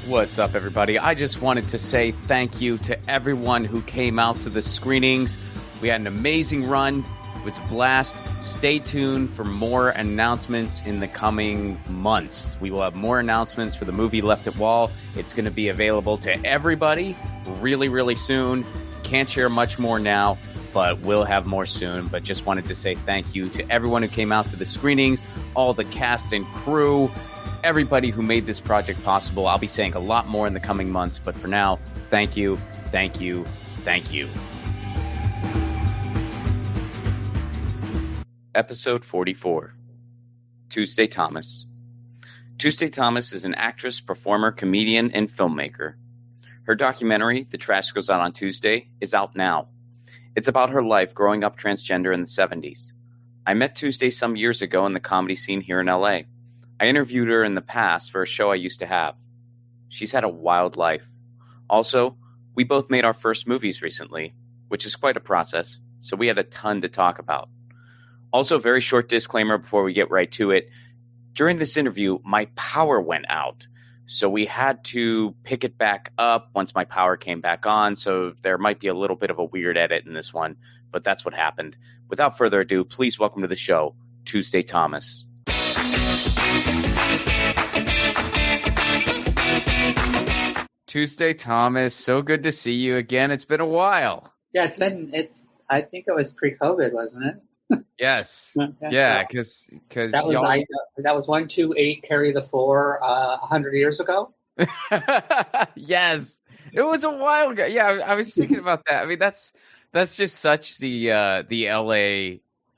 What's up, everybody? I just wanted to say thank you to everyone who came out to the screenings. We had an amazing run. It was a blast. Stay tuned for more announcements in the coming months. We will have more announcements for the movie Left at Wall. It's going to be available to everybody really, really soon. Can't share much more now, but we'll have more soon. But just wanted to say thank you to everyone who came out to the screenings, all the cast and crew, everybody who made this project possible. I'll be saying a lot more in the coming months, but for now, thank you, thank you, thank you. Episode 44. Tuesday Thomas. Tuesday Thomas is an actress, performer, comedian, and filmmaker. Her documentary, The Trash Goes Out on Tuesday, is out now. It's about her life growing up transgender in the 70s. I met Tuesday some years ago in the comedy scene here in LA. I interviewed her in the past for a show I used to have. She's had a wild life. Also, we both made our first movies recently, which is quite a process, so we had a ton to talk about. Also, very short disclaimer before we get right to it. During this interview, my power went out, so we had to pick it back up once my power came back on, so there might be a little bit of a weird edit in this one, but that's what happened. Without further ado, please welcome to the show, Tuesday Thomas. Tuesday Thomas, so good to see you again. It's been a while. Yeah, I think it was pre-COVID, wasn't it? Yes. Yeah, because that was 128 carry the 4 100 years ago. Yes, it was a while ago. Yeah, I was thinking about that. I mean, that's just such the LA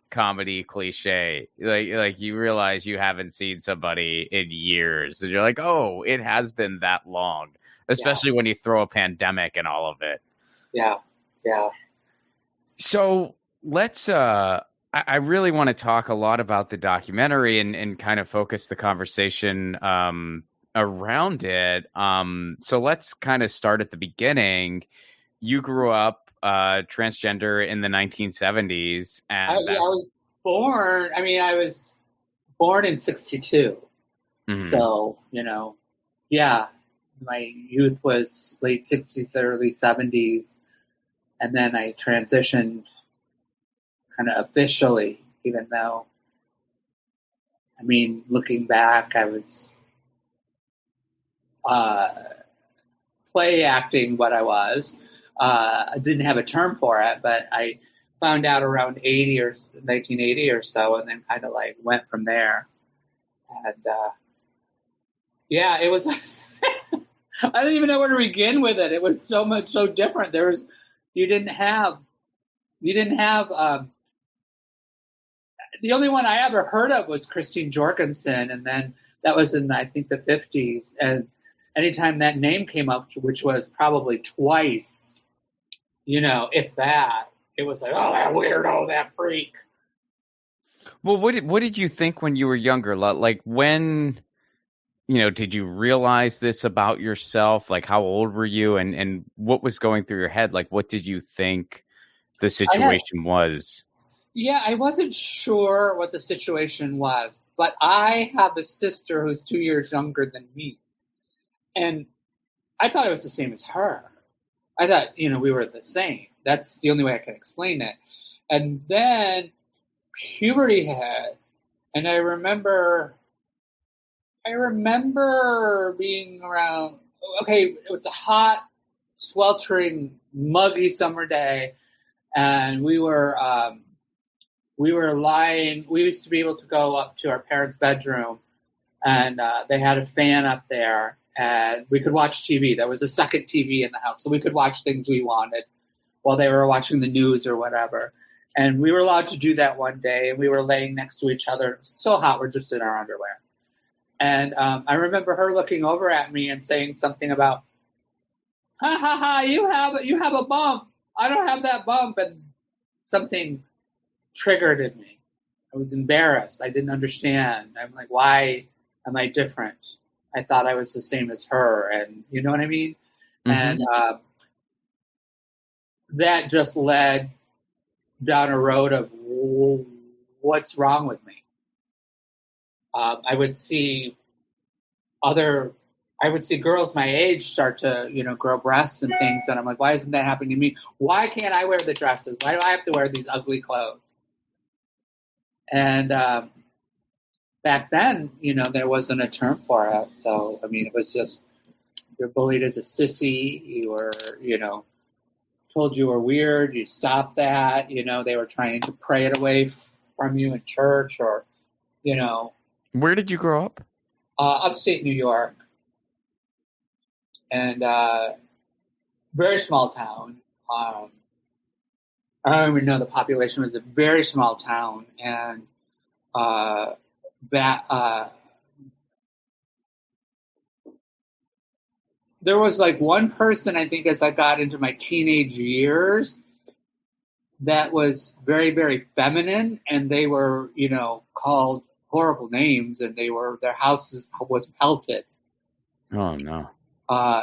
comedy cliche. Like you realize you haven't seen somebody in years, and you're like, oh, it has been that long. Especially when you throw a pandemic and all of it. Yeah. So let's. I really want to talk a lot about the documentary and kind of focus the conversation around it. So let's kind of start at the beginning. You grew up transgender in the 1970s. And I was born. I mean, I was born in 62. Mm-hmm. So, my youth was late 60s, early 70s. And then I transitioned kind of officially, even though, I mean, looking back, I was play acting what I was. I didn't have a term for it, but I found out around 1980 or so, and then kind of like went from there. And it was, I don't even know where to begin with it. It was so different. You didn't have the only one I ever heard of was Christine Jorgensen, and then that was in, I think, the 50s. And anytime that name came up, which was probably twice, if that, it was like, oh, that weirdo, that freak. Well, what did you think when you were younger? Like when, did you realize this about yourself? Like, how old were you, and what was going through your head? Like, what did you think the situation was? Yeah, I wasn't sure what the situation was, but I have a sister who's 2 years younger than me. And I thought it was the same as her. I thought, we were the same. That's the only way I can explain it. And then puberty hit, and I remember being around, it was a hot, sweltering, muggy summer day, and we were lying. We used to be able to go up to our parents' bedroom, and they had a fan up there, and we could watch TV. There was a second TV in the house, so we could watch things we wanted while they were watching the news or whatever. And we were allowed to do that one day, and we were laying next to each other. It was so hot, we're just in our underwear. And I remember her looking over at me and saying something about, ha, ha, ha, you have a bump. I don't have that bump. And something triggered in me. I was embarrassed. I didn't understand. I'm like, why am I different? I thought I was the same as her. And you know what I mean? Mm-hmm. And that just led down a road of what's wrong with me. I would see other I would see girls my age start to, grow breasts and things. And I'm like, why isn't that happening to me? Why can't I wear the dresses? Why do I have to wear these ugly clothes? And back then, there wasn't a term for it. So, I mean, it was just, you're bullied as a sissy. You were, told you were weird. You stopped that. They were trying to pray it away from you in church or, Where did you grow up? Upstate New York. And very small town. I don't even know the population. It was a very small town. And there was like one person, I think, as I got into my teenage years, that was very, very feminine, and they were, called horrible names, and their house was pelted. Oh no.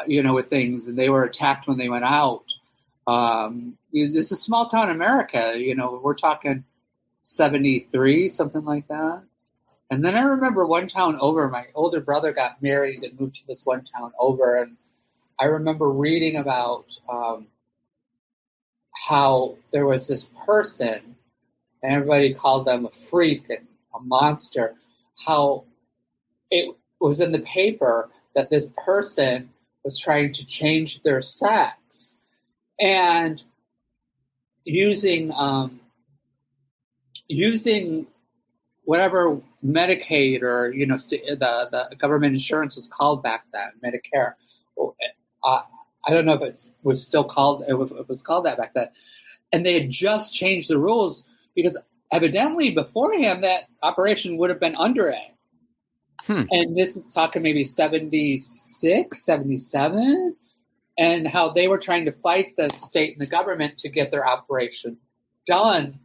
With things, and they were attacked when they went out. It's a small town America, we're talking 73, something like that. And then I remember one town over, my older brother got married and moved to this one town over, and I remember reading about how there was this person, and everybody called them a freak and a monster, how it was in the paper that this person was trying to change their sex and using whatever Medicaid or the government insurance was called back then, Medicare. I don't know if it was still called. It was called that back then, and they had just changed the rules because evidently beforehand that operation would have been under it. And this is talking maybe 76, 77, and how they were trying to fight the state and the government to get their operation done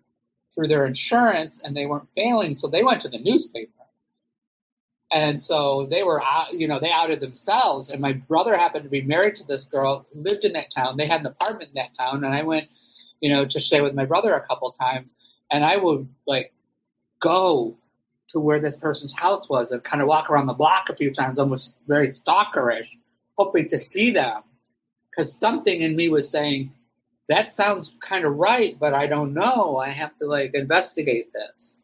through their insurance, and they weren't failing, so they went to the newspaper. And so they were, they outed themselves. And my brother happened to be married to this girl who lived in that town. They had an apartment in that town, and I went, to stay with my brother a couple of times, and I would go to where this person's house was and kind of walk around the block a few times, almost very stalkerish, hoping to see them. Because something in me was saying, that sounds kind of right, but I don't know. I have to investigate this.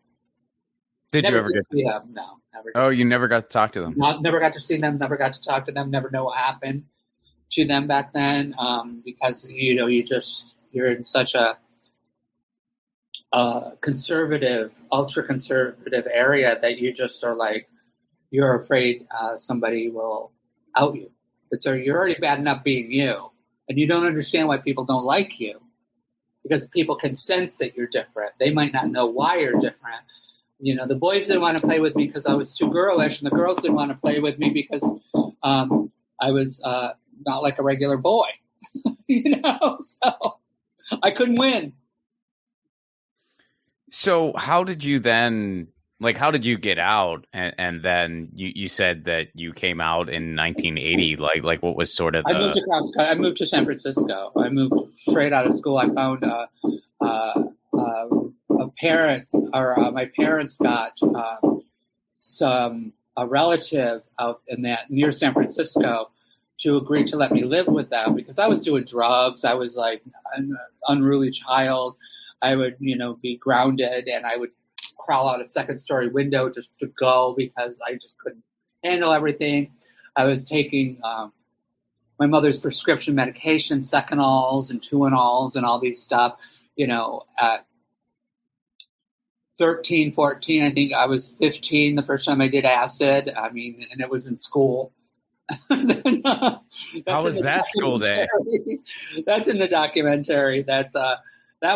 Did you ever get to see them? No, never. Oh, you never got to talk to them? Never got to see them. Never got to talk to them. Never know what happened to them back then. Because you're in such a conservative, ultra conservative area that you just are you're afraid somebody will out you. You're already bad enough being you, and you don't understand why people don't like you, because people can sense that you're different. They might not know why you're different. The boys didn't want to play with me because I was too girlish, and the girls didn't want to play with me because I was not like a regular boy. So I couldn't win. So how did you then, how did you get out? And then you said that you came out in 1980. Like what was sort of the... I moved to San Francisco. I moved straight out of school. I found my parents got a relative out in that near San Francisco to agree to let me live with them because I was doing drugs. I was an unruly child. I would, be grounded, and I would crawl out a second-story window just to go because I just couldn't handle everything. I was taking my mother's prescription medication, Secanols and Tuinols and all these stuff, at 13, 14. I think I was 15 the first time I did acid. I mean, and it was in school. How was that school day? That's in the documentary. That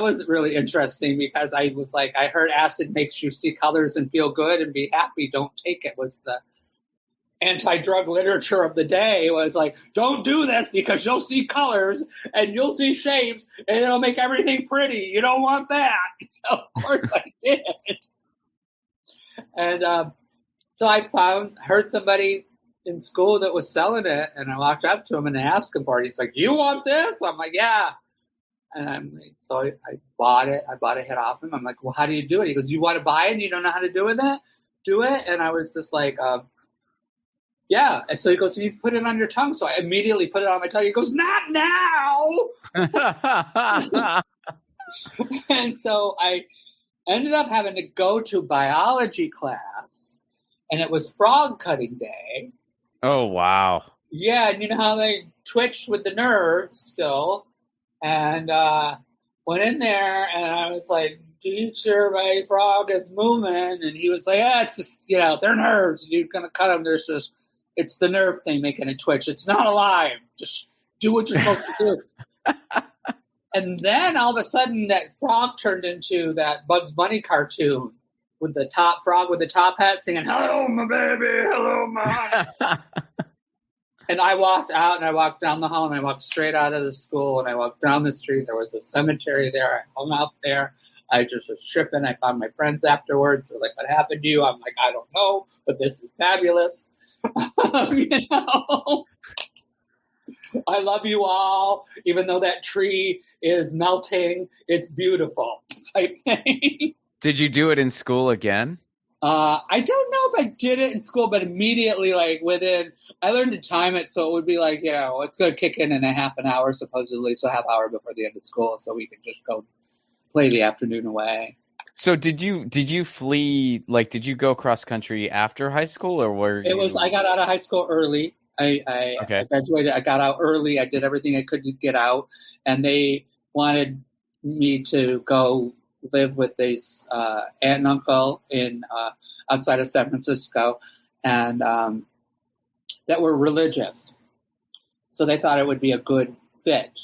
was really interesting because I was I heard acid makes you see colors and feel good and be happy. Don't take it was the anti-drug literature of the day. It was don't do this because you'll see colors and you'll see shapes and it'll make everything pretty. You don't want that. So of course I did. And so I heard somebody in school that was selling it, and I walked up to him and asked him for it. He's like, "You want this?" I'm like, "Yeah." And so I bought it. I bought a hit off him. I'm like, "Well, how do you do it?" He goes, "You want to buy it and you don't know how to do it? And I was just Yeah. And so he goes, you put it on your tongue. So I immediately put it on my tongue. He goes, not now. And so I ended up having to go to biology class, and it was frog cutting day. Oh, wow. Yeah, and you know how they twitch with the nerves still. And went in there, and I was like, teacher, my frog is moving. And he was like, yeah, it's just, they're nerves. You're going to cut them. It's the nerve thing making it twitch. It's not alive. Just do what you're supposed to do. And then all of a sudden that frog turned into that Bugs Bunny cartoon with the top frog with the top hat singing, hello, my baby, hello, my. And I walked out, and I walked down the hall, and I walked straight out of the school, and I walked down the street. There was a cemetery there. I hung out there. I just was tripping. I found my friends afterwards. They were like, what happened to you? I'm like, I don't know, but this is fabulous. I love you all, even though that tree is melting. It's beautiful type thing. Did you do it in school again? I don't know if I did it in school, but immediately, I learned to time it, so it would be like, it's going to kick in a half an hour, supposedly, so a half hour before the end of school, so we can just go play the afternoon away. So did you flee, did you go cross country after high school, or were you? I got out of high school early. I graduated. I got out early. I did everything I could to get out, and they wanted me to go live with this aunt and uncle in outside of San Francisco, and that were religious. So they thought it would be a good fit,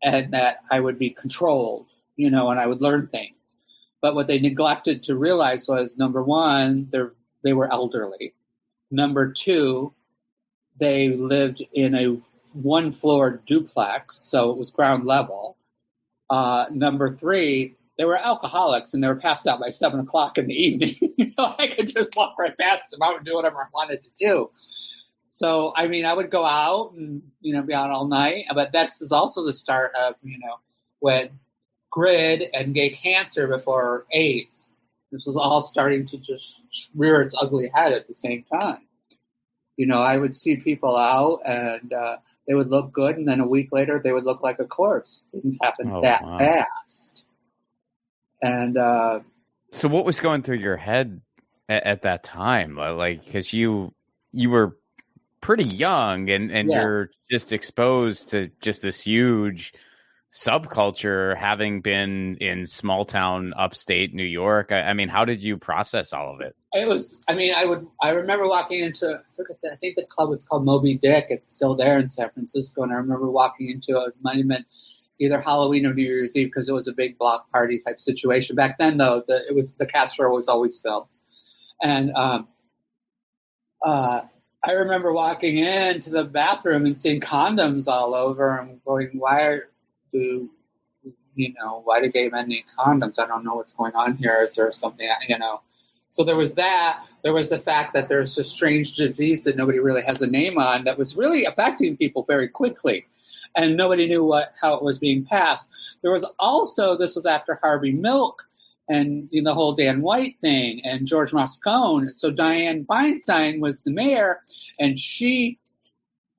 and that I would be controlled, and I would learn things. But what they neglected to realize was, number one, they were elderly. Number two, they lived in a one-floor duplex, so it was ground level. Number three, they were alcoholics, and they were passed out by 7 o'clock in the evening. So I could just walk right past them. I would do whatever I wanted to do. So, I would go out and, be out all night. But this is also the start of, when GRID and gay cancer before AIDS. This was all starting to just rear its ugly head at the same time. I would see people out, and they would look good, and then a week later they would look like a corpse. Things happened fast. And so what was going through your head at that time? Because you were pretty young, and you're just exposed to just this huge subculture, having been in small town upstate New York. How did you process all of it? It was, I remember walking into, I think the club was called Moby Dick. It's still there in San Francisco. And I remember walking into it, might have been either Halloween or New Year's Eve, because it was a big block party type situation. Back then, though, the cast floor was always filled. And I remember walking into the bathroom and seeing condoms all over and going, why do gay men need condoms? I don't know what's going on here. Is there something, So there was that. There was the fact that there's a strange disease that nobody really has a name on that was really affecting people very quickly. And nobody knew how it was being passed. There was also, this was after Harvey Milk and the whole Dan White thing and George Moscone. So Dianne Feinstein was the mayor, and she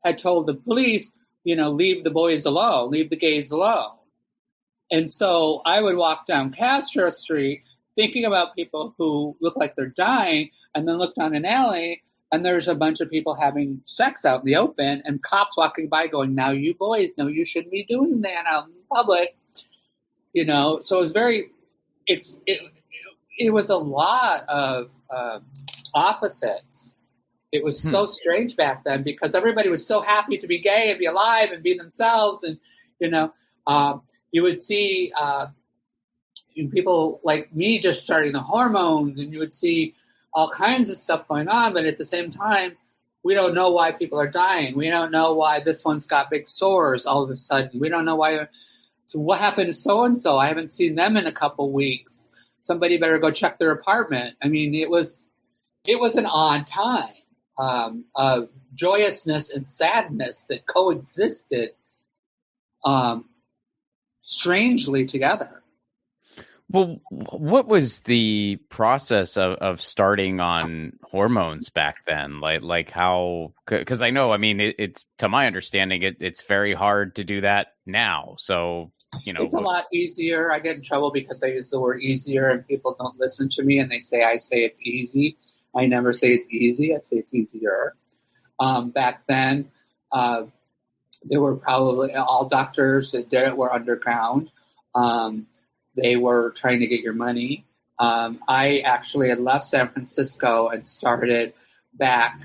had told the police, leave the boys alone, leave the gays alone. And so I would walk down Castro Street thinking about people who look like they're dying, and then look down an alley, and there's a bunch of people having sex out in the open, and cops walking by going, now you boys, no, you shouldn't be doing that out in public. So it was it was a lot of opposites. It was so strange back then, because everybody was so happy to be gay and be alive and be themselves. And, you would see people like me just starting the hormones, and you would see all kinds of stuff going on. But at the same time, we don't know why people are dying. We don't know why this one's got big sores all of a sudden. We don't know why. So what happened to so-and-so? I haven't seen them in a couple weeks. Somebody better go check their apartment. It was an odd time of joyousness and sadness that coexisted strangely together. Well, what was the process of starting on hormones back then? Like how? Because I know, I mean, it's to my understanding, it's very hard to do that now. So, It's a lot easier. I get in trouble because I use the word easier and people don't listen to me and I say it's easy. I never say it's easy. I say it's easier. Back then, there were probably all doctors that did it were underground. They were trying to get your money. I actually had left San Francisco and started back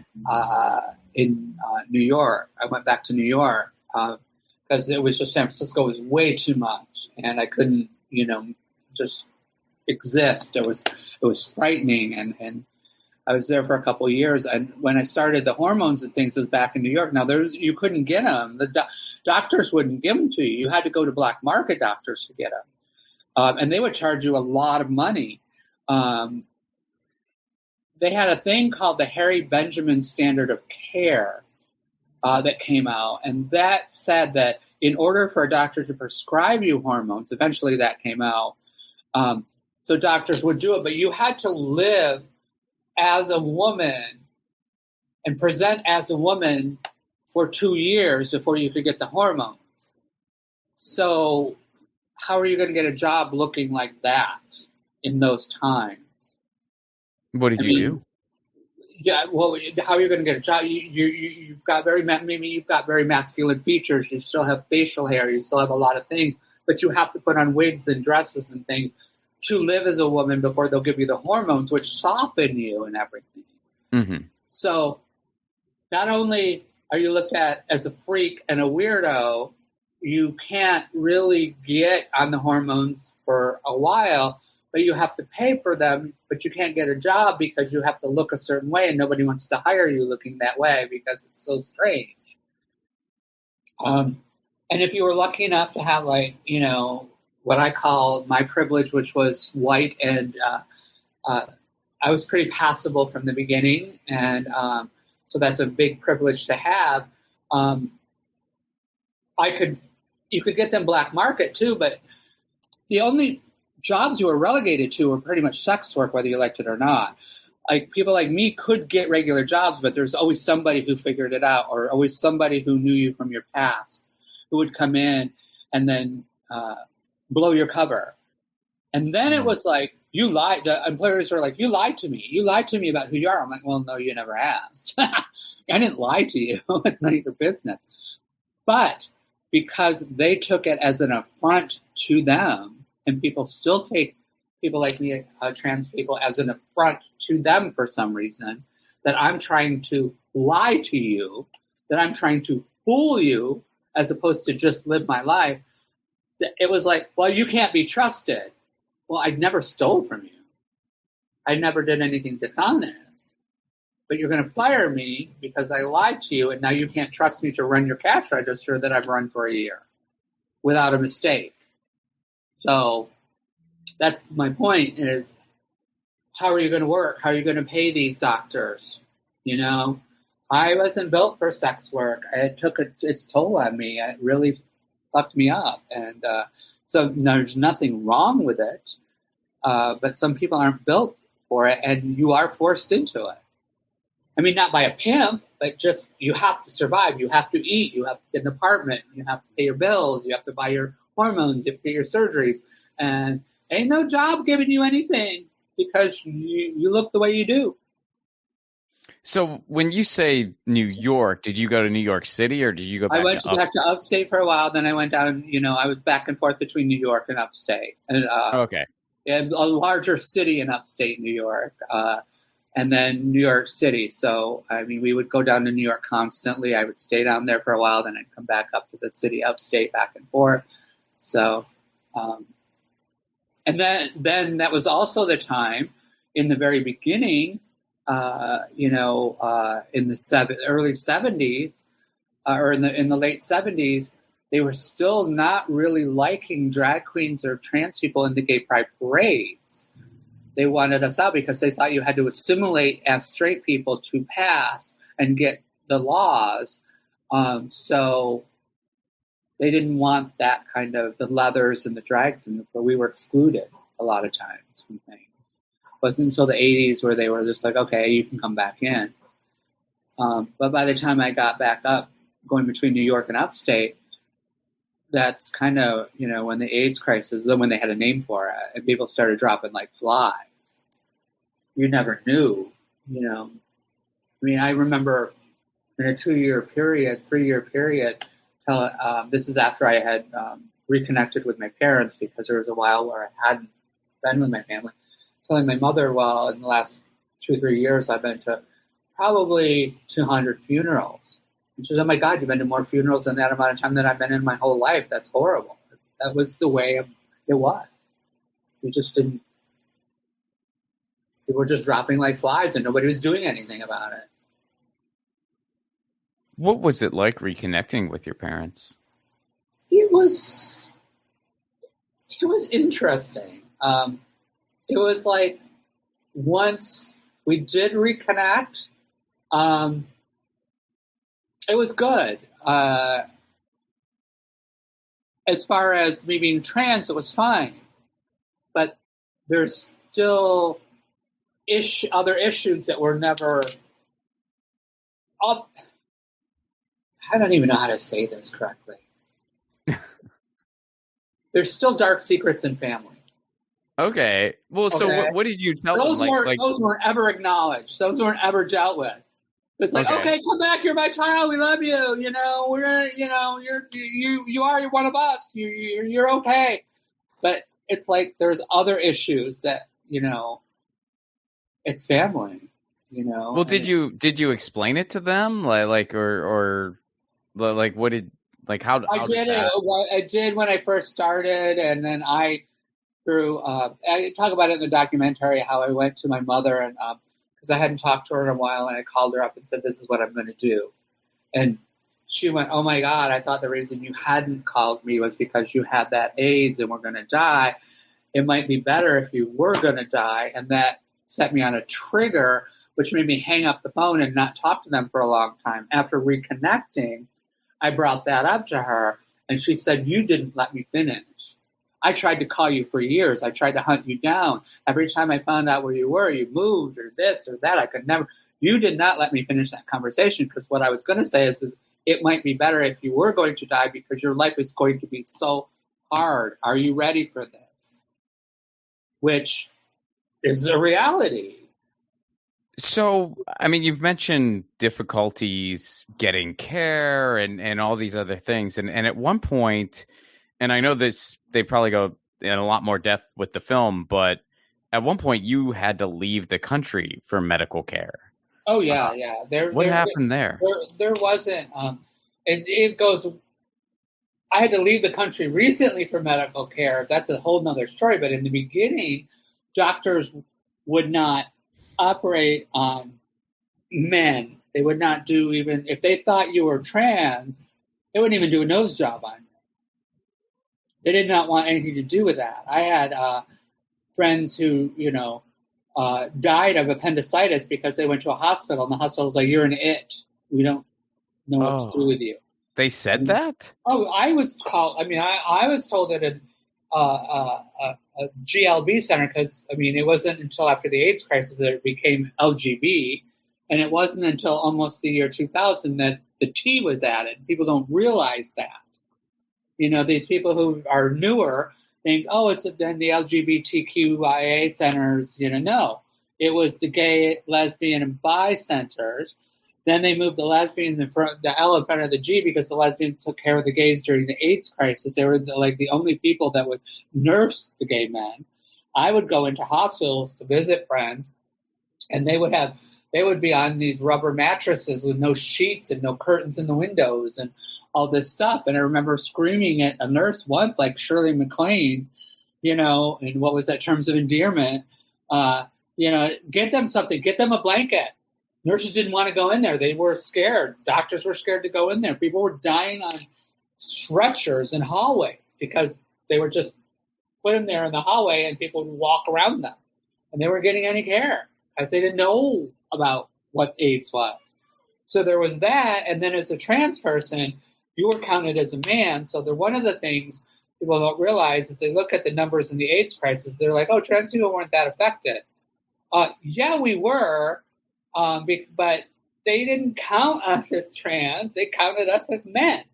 in New York. I went back to New York because it was just San Francisco was way too much, and I couldn't, just exist. It was frightening, and I was there for a couple of years. And when I started the hormones and things, it was back in New York. Now you couldn't get them. The doctors wouldn't give them to you. You had to go to black market doctors to get them. And they would charge you a lot of money. They had a thing called the Harry Benjamin Standard of Care that came out, and that said that in order for a doctor to prescribe you hormones, eventually that came out, so doctors would do it, but you had to live as a woman and present as a woman for 2 years before you could get the hormones. So how are you going to get a job looking like that in those times? What did you do? Yeah, well, how are you going to get a job? You've got maybe you've got very masculine features. You still have facial hair. You still have a lot of things, but you have to put on wigs and dresses and things to live as a woman before they'll give you the hormones, which soften you and everything. Mm-hmm. So not only are you looked at as a freak and a weirdo, you can't really get on the hormones for a while, but you have to pay for them, but you can't get a job because you have to look a certain way and nobody wants to hire you looking that way because it's so strange. And if you were lucky enough to have what I call my privilege, which was white, and I was pretty passable from the beginning, and so that's a big privilege to have. You could get them black market too, but the only jobs you were relegated to were pretty much sex work, whether you liked it or not. Like people like me could get regular jobs, but there's always somebody who figured it out, or always somebody who knew you from your past, who would come in and then blow your cover. And then it was like, you lied. The employers were like, you lied to me. You lied to me about who you are. I'm like, well, no, you never asked. I didn't lie to you. It's none of your business. But because they took it as an affront to them, and people still take people like me, trans people, as an affront to them for some reason, that I'm trying to lie to you, that I'm trying to fool you, as opposed to just live my life. It was like, well, you can't be trusted. Well, I never stole from you. I never did anything dishonest. But you're going to fire me because I lied to you, and now you can't trust me to run your cash register that I've run for a year without a mistake. So that's my point is, how are you going to work? How are you going to pay these doctors? I wasn't built for sex work. It took its toll on me. It really fucked me up. And so there's nothing wrong with it, but some people aren't built for it, and you are forced into it. I mean, not by a pimp, but just you have to survive. You have to eat. You have to get an apartment. You have to pay your bills. You have to buy your hormones. You have to get your surgeries. And ain't no job giving you anything because you look the way you do. So when you say New York, did you go to New York City or did you go back I went back to upstate for a while. Then I went down, I was back and forth between New York and upstate. And, okay. A larger city in upstate New York. And then New York City. So, I mean, we would go down to New York constantly. I would stay down there for a while. Then I'd come back up to the city upstate, back and forth. So, and then that was also the time in the very beginning, in the early 70s, or in the late 70s, they were still not really liking drag queens or trans people in the gay pride parades. They wanted us out because they thought you had to assimilate as straight people to pass and get the laws. So they didn't want that kind of the leathers and the drags, but we were excluded. a lot of times from things. It wasn't until the 80s where they were just like, okay, you can come back in. But by the time I got back up, going between New York and upstate, that's kind of, when the AIDS crisis, then when they had a name for it, and people started dropping like flies. You never knew, I mean, I remember in a 3-year period, this is after I had reconnected with my parents, because there was a while where I hadn't been with my family, telling my mother, well, in the last 2-3 years, I've been to probably 200 funerals. And she said, oh my God, you've been to more funerals than that amount of time that I've been in my whole life. That's horrible. That was the way it was. We just didn't, people were just dropping like flies and nobody was doing anything about it. What was it like reconnecting with your parents? It was interesting. It was like, once we did reconnect, it was good. As far as me being trans, it was fine. But there's still other issues that were never... I don't even know how to say this correctly. There's still dark secrets in families. Okay. Well, so what did you tell them? Those weren't ever acknowledged. Those weren't ever dealt with. It's like, okay, come back. You're my child. We love you. We're, you are one of us. You're okay. But it's like there's other issues that, it's family. Well, did you explain it to them, or what did how? I did it. I did when I first started, and then I talk about it in the documentary how I went to my mother and because I hadn't talked to her in a while, and I called her up and said, "This is what I'm going to do," and she went, "Oh my God! I thought the reason you hadn't called me was because you had that AIDS and were going to die. It might be better if you were going to die," and that set me on a trigger, which made me hang up the phone and not talk to them for a long time. After reconnecting, I brought that up to her, and she said, "You didn't let me finish. I tried to call you for years. I tried to hunt you down. Every time I found out where you were, you moved or this or that. I could never. You did not let me finish that conversation, because what I was going to say is it might be better if you were going to die, because your life is going to be so hard. Are you ready for this?" Which is a reality. So, I mean, you've mentioned difficulties getting care and all these other things. And at one point, and I know they probably go in a lot more depth with the film, but at one point you had to leave the country for medical care. Oh, yeah, yeah. What happened there? There wasn't. It goes... I had to leave the country recently for medical care. That's a whole nother story. But in the beginning, doctors would not operate on men. They would not do, even if they thought you were trans, they wouldn't even do a nose job on you. They did not want anything to do with that. I had friends who, died of appendicitis because they went to a hospital, and the hospital was like, "You're an it. We don't know what to do with you." They said that? Oh, I was called. I mean, I was told at a GLB center, because it wasn't until after the AIDS crisis that it became LGB, and it wasn't until almost the year 2000 that the T was added. People don't realize that. These people who are newer think, "Oh, it's then the LGBTQIA centers." No, it was the gay, lesbian, and bi centers. Then they moved the lesbians in front, the L in front of the G, because the lesbians took care of the gays during the AIDS crisis. They were the only people that would nurse the gay men. I would go into hospitals to visit friends, and they would be on these rubber mattresses with no sheets and no curtains in the windows and all this stuff. And I remember screaming at a nurse once, like Shirley MacLaine, and what was that, Terms of Endearment, get them something, get them a blanket. Nurses didn't want to go in there. They were scared. Doctors were scared to go in there. People were dying on stretchers in hallways because they were just put in there in the hallway and people would walk around them. And they weren't getting any care because they didn't know about what AIDS was. So there was that. And then as a trans person, you were counted as a man. So one of the things people don't realize is they look at the numbers in the AIDS crisis, they're like, oh, trans people weren't that affected. Yeah, we were, but they didn't count us as trans. They counted us as men.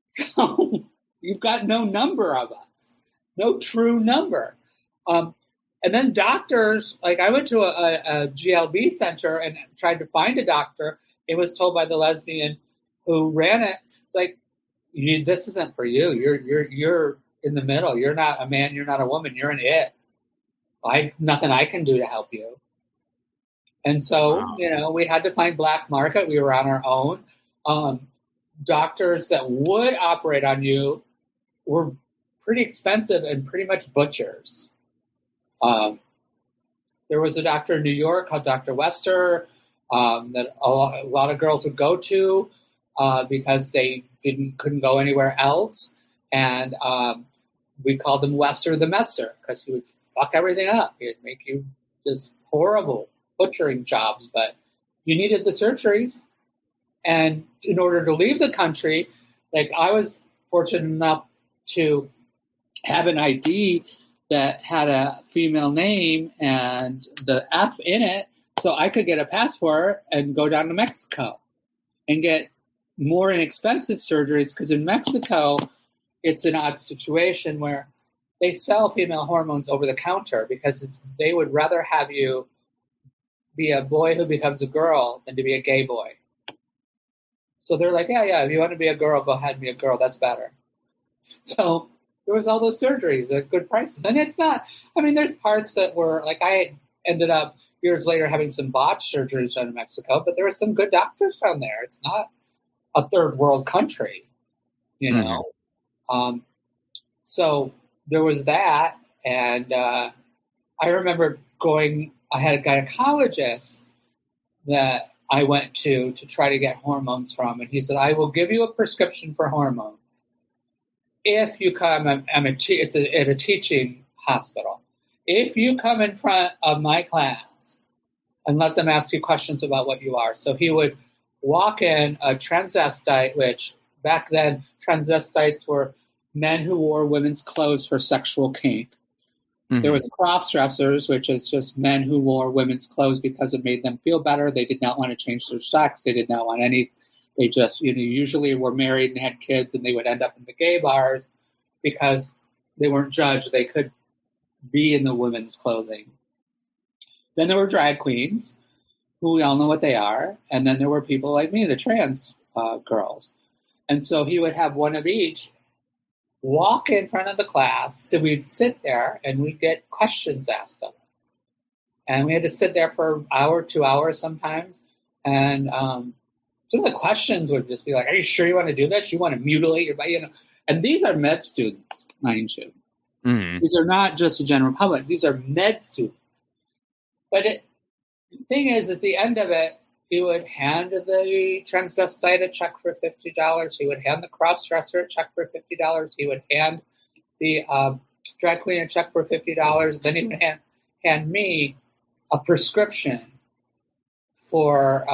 So you've got no number of us, no true number. And then doctors, like I went to a GLB center and tried to find a doctor. It was told by the lesbian who ran it, it's like, this isn't for you. You're in the middle. You're not a man. You're not a woman. You're an it. Nothing I can do to help you. And so, wow. We had to find black market. We were on our own. Doctors that would operate on you were pretty expensive and pretty much butchers. There was a doctor in New York called Dr. Wesser that a lot of girls would go to because they couldn't go anywhere else. And we called him Wesser the Messer because he would fuck everything up. He'd make you just horrible butchering jobs, but you needed the surgeries. And in order to leave the country, like I was fortunate enough to have an ID that had a female name and the F in it, so I could get a passport and go down to Mexico and get more inexpensive surgeries, because in Mexico, it's an odd situation where they sell female hormones over the counter because they would rather have you be a boy who becomes a girl than to be a gay boy. So they're like, yeah, if you want to be a girl, go ahead and be a girl. That's better. So there was all those surgeries at good prices. And it's not, there's parts that were, like I ended up years later having some botched surgeries done in Mexico, but there were some good doctors down there. It's not a third world country, Mm-hmm. So there was that. And I remember I had a gynecologist that I went to try to get hormones from. And he said, I will give you a prescription for hormones if you come, at a teaching hospital. If you come in front of my class and let them ask you questions about what you are. So he would walk in a transvestite, which back then transvestites were men who wore women's clothes for sexual kink. Mm-hmm. There was cross-dressers, which is just men who wore women's clothes because it made them feel better. They did not want to change their sex. They did not want any. They just, usually were married and had kids, and they would end up in the gay bars because they weren't judged. They could be in the women's clothing. Then there were drag queens, who we all know what they are. And then there were people like me, the trans girls. And so he would have one of each walk in front of the class. So we'd sit there and we'd get questions asked of us. And we had to sit there for an hour, 2 hours sometimes. And some of the questions would just be like, are you sure you want to do this? You want to mutilate your body? And these are med students, mind you. Mm-hmm. These are not just the general public. These are med students. But the thing is, at the end of it, he would hand the transvestite a check for $50. He would hand the cross-dresser a check for $50. He would hand the drag queen a check for $50. Then he would hand me a prescription for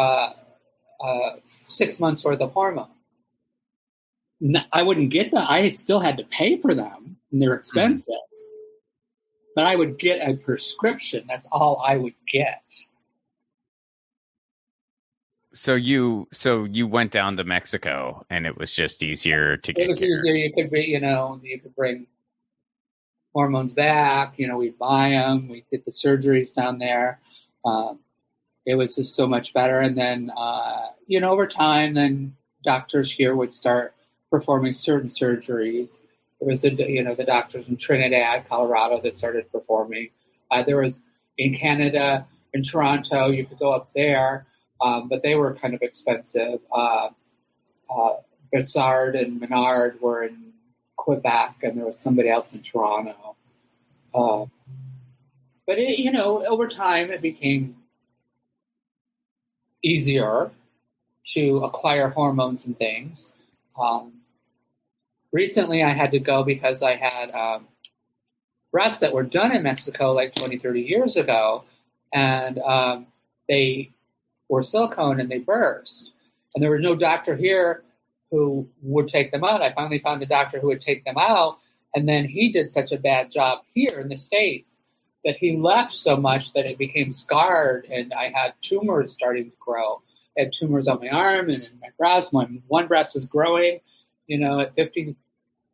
6 months worth of hormones. I wouldn't get them. I still had to pay for them, and they're expensive. Mm-hmm. But I would get a prescription. That's all I would get. So you went down to Mexico, and it was just easier to get. It was easier. You could you could bring hormones back. We'd buy them. We'd get the surgeries down there. It was just so much better. And then, over time, then doctors here would start performing certain surgeries. There was the doctors in Trinidad, Colorado that started performing. There was in Canada, in Toronto, you could go up there. But they were kind of expensive. Bessard and Menard were in Quebec, and there was somebody else in Toronto. But over time, it became easier to acquire hormones and things. Recently, I had to go because I had breasts that were done in Mexico like 20, 30 years ago, and they were silicone and they burst. And there was no doctor here who would take them out. I finally found a doctor who would take them out, and then he did such a bad job here in the States that he left so much that it became scarred, and I had tumors starting to grow. I had tumors on my arm and in my breast. One breast is growing, at 50,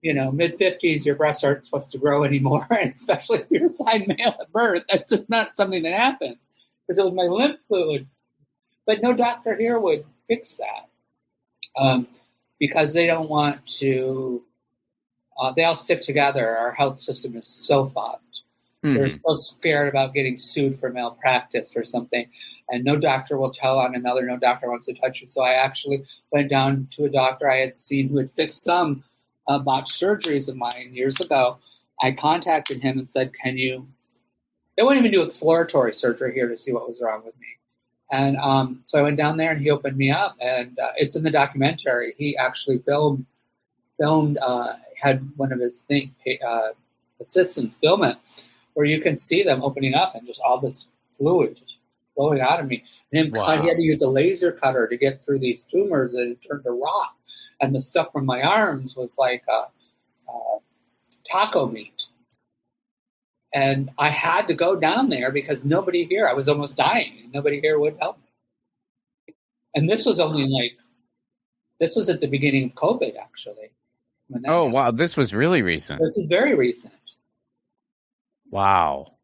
mid-50s, your breasts aren't supposed to grow anymore, especially if you're assigned male at birth. That's just not something that happens, because it was my lymph fluid. But no doctor here would fix that because they don't want to, they all stick together. Our health system is so fucked. Mm-hmm. They're so scared about getting sued for malpractice or something. And no doctor will tell on another. No doctor wants to touch you. So I actually went down to a doctor I had seen who had fixed some botched surgeries of mine years ago. I contacted him and said, they wouldn't even do exploratory surgery here to see what was wrong with me. And so I went down there and he opened me up. And it's in the documentary. He actually filmed, had one of his assistants film it, where you can see them opening up and just all this fluid just flowing out of me. And him he had to use a laser cutter to get through these tumors that had turned to rock. And the stuff from my arms was like taco meat. And I had to go down there because nobody here, I was almost dying, and nobody here would help me. And this was this was at the beginning of COVID, actually. Oh, wow. This was really recent. This is very recent. Wow.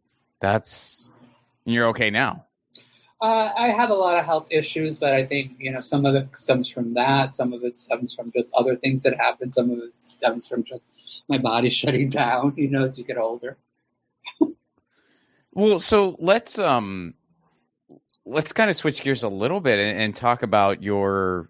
You're okay now. I have a lot of health issues, but I think, some of it stems from that. Some of it stems from just other things that happen. Some of it stems from just my body shutting down, as you get older. Well, so let's kind of switch gears a little bit and talk about your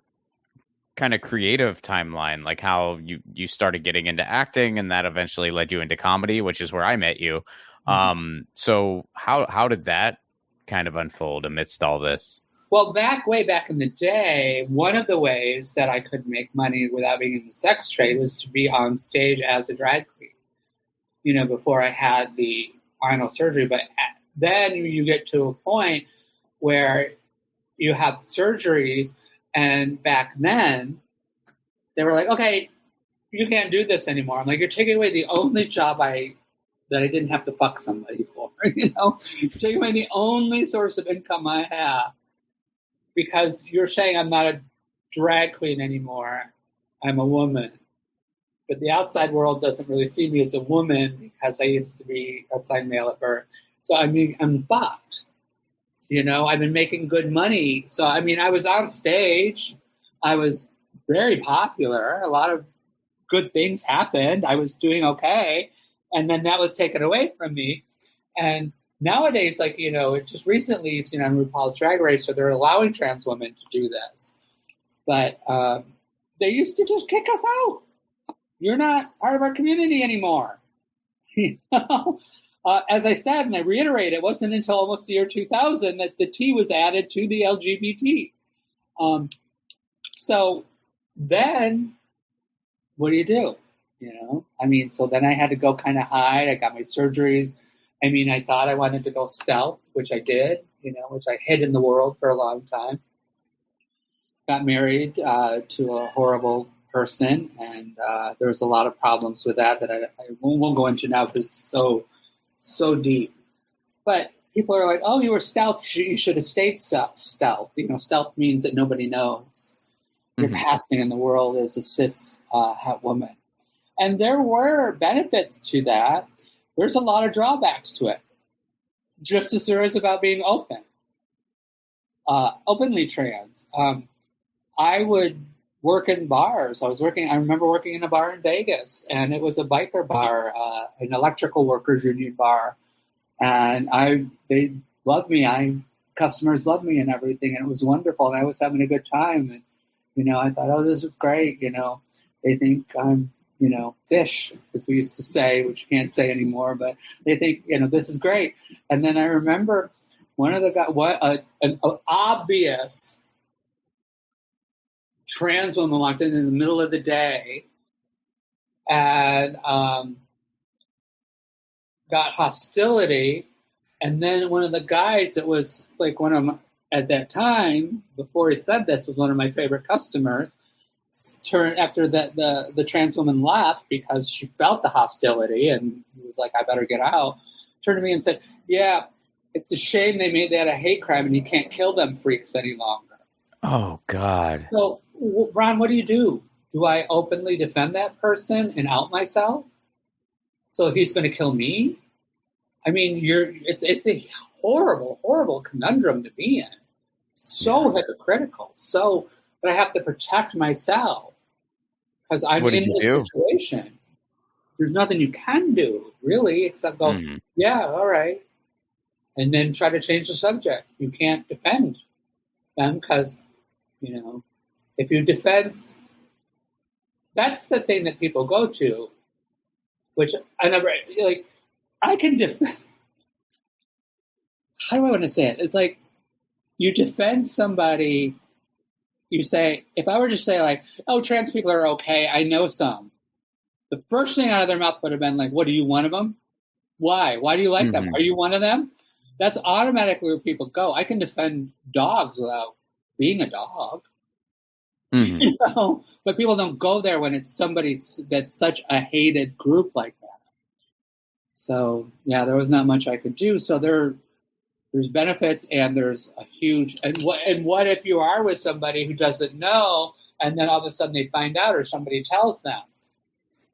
kind of creative timeline, like how you started getting into acting and that eventually led you into comedy, which is where I met you. Mm-hmm. So how did that kind of unfold amidst all this? Well, way back in the day, one of the ways that I could make money without being in the sex trade was to be on stage as a drag queen, before I had the final surgery. But then you get to a point where you have surgeries, and back then they were like, okay, you can't do this anymore. I'm like, you're taking away the only job that I didn't have to fuck somebody for, You're taking away the only source of income I have because you're saying I'm not a drag queen anymore. I'm a woman. But the outside world doesn't really see me as a woman because I used to be assigned male at birth. So, I'm fucked. I've been making good money. So, I was on stage. I was very popular. A lot of good things happened. I was doing okay. And then that was taken away from me. And nowadays, just recently you've seen on RuPaul's Drag Race where they're allowing trans women to do this. But they used to just kick us out. You're not part of our community anymore. As I said, and I reiterate, it wasn't until almost the year 2000 that the T was added to the LGBT. So then, what do? So then I had to go kind of hide. I got my surgeries. I thought I wanted to go stealth, which I did, which I hid in the world for a long time. Got married to a horrible person, and there was a lot of problems with that I won't go into now because it's so deep. But people are like, oh, you were stealth. You should have stayed stealth. Stealth means that nobody knows. You're passing in the world as a cis woman. And there were benefits to that. There's a lot of drawbacks to it, just as there is about being openly trans. I would work in bars. I remember working in a bar in Vegas, and it was a biker bar, an electrical workers union bar. And they loved me. Customers loved me and everything, and it was wonderful. And I was having a good time. And, I thought, oh, this is great. They think I'm, fish, as we used to say, which you can't say anymore, but they think, this is great. And then I remember one of the guys, an obvious trans woman walked in the middle of the day and got hostility. And then one of the guys that was like one of my, at that time, before he said this, was one of my favorite customers, after the trans woman left because she felt the hostility and was like, I better get out, turned to me and said, yeah, it's a shame they made that a hate crime and you can't kill them freaks any longer. Oh, God. So, Ron, what do? Do I openly defend that person and out myself? So he's going to kill me? I mean, it's a horrible, horrible conundrum to be in. So hypocritical. But I have to protect myself because I'm in this situation. There's nothing you can do, really, except go, yeah, all right. And then try to change the subject. You can't defend them because, if you defend, that's the thing that people go to, which I never, I can defend. How do I want to say it? It's like you defend somebody. You say, if I were to say oh, trans people are okay, I know some. The first thing out of their mouth would have been like, what, are you one of them? Why? Why do you like them? Are you one of them? That's automatically where people go. I can defend dogs without being a dog. But people don't go there when it's somebody that's such a hated group like that. So, yeah, there was not much I could do. So there's benefits and there's a huge and what if you are with somebody who doesn't know and then all of a sudden they find out or somebody tells them?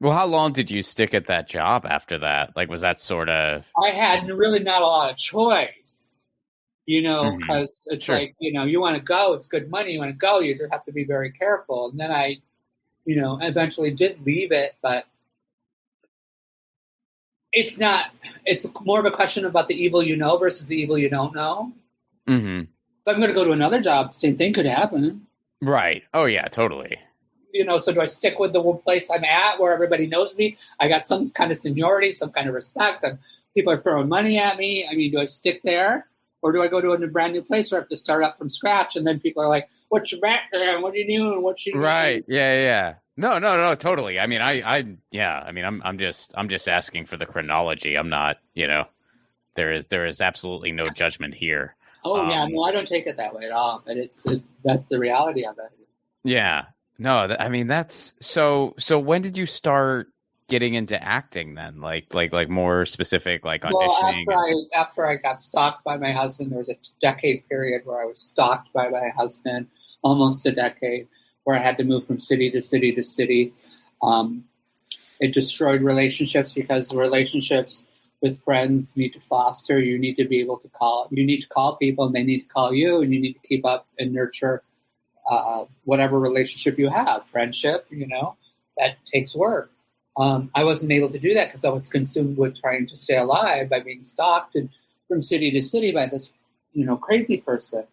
Well, how long did you stick at that job after that? Was that sort of... I had really not a lot of choice, because it's sure. You want to go, it's good money, you want to go, you just have to be very careful. And then I, eventually did leave it, but it's more of a question about the evil you know versus the evil you don't know. If I'm going to go to another job, the same thing could happen. Right. Oh, yeah, totally. So do I stick with the one place I'm at where everybody knows me? I got some kind of seniority, some kind of respect, and people are throwing money at me. I mean, do I stick there? Or do I go to a brand new place where I have to start up from scratch? And then people are like, what's your background? What are you doing? What's your... Right. Yeah. No, totally. I mean, I'm just asking for the chronology. I'm not, there is absolutely no judgment here. Oh, yeah. No, I don't take it that way at all. But that's the reality of it. Yeah. No, that's so when did you start getting into acting then? Like more specific, auditioning? Well, after I got stalked by my husband, there was a decade period where I was stalked by my husband, almost a decade, where I had to move from city to city to city. It destroyed relationships because the relationships with friends need to foster. You need to be able to call people and they need to call you, and you need to keep up and nurture whatever relationship you have, friendship, that takes work. I wasn't able to do that because I was consumed with trying to stay alive by being stalked and from city to city by this, crazy person.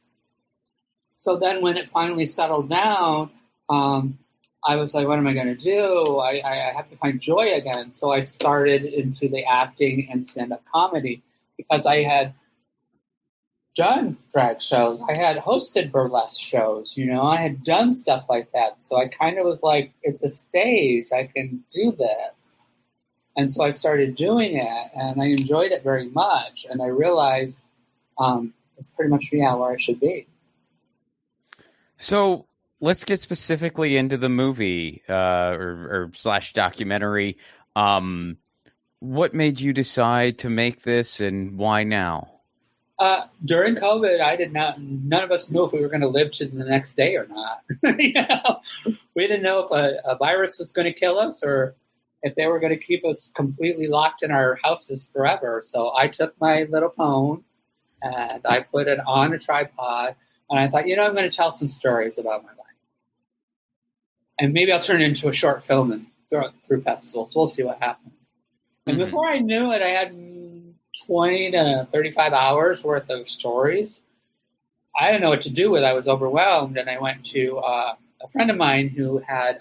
So then when it finally settled down, I was like, what am I going to do? I have to find joy again. So I started into the acting and stand-up comedy because I had done drag shows. I had hosted burlesque shows, I had done stuff like that. So I kind of was like, it's a stage. I can do this. And so I started doing it, and I enjoyed it very much. And I realized it's pretty much, where I should be. So let's get specifically into the movie or / documentary. What made you decide to make this, and why now? During COVID, none of us knew if we were going to live to the next day or not. We didn't know if a virus was going to kill us or if they were going to keep us completely locked in our houses forever. So I took my little phone and I put it on a tripod, and I thought, I'm going to tell some stories about my life. And maybe I'll turn it into a short film and throw it through festivals. We'll see what happens. And before I knew it, I had 20 to 35 hours worth of stories. I didn't know what to do with it. I was overwhelmed, and I went to a friend of mine who had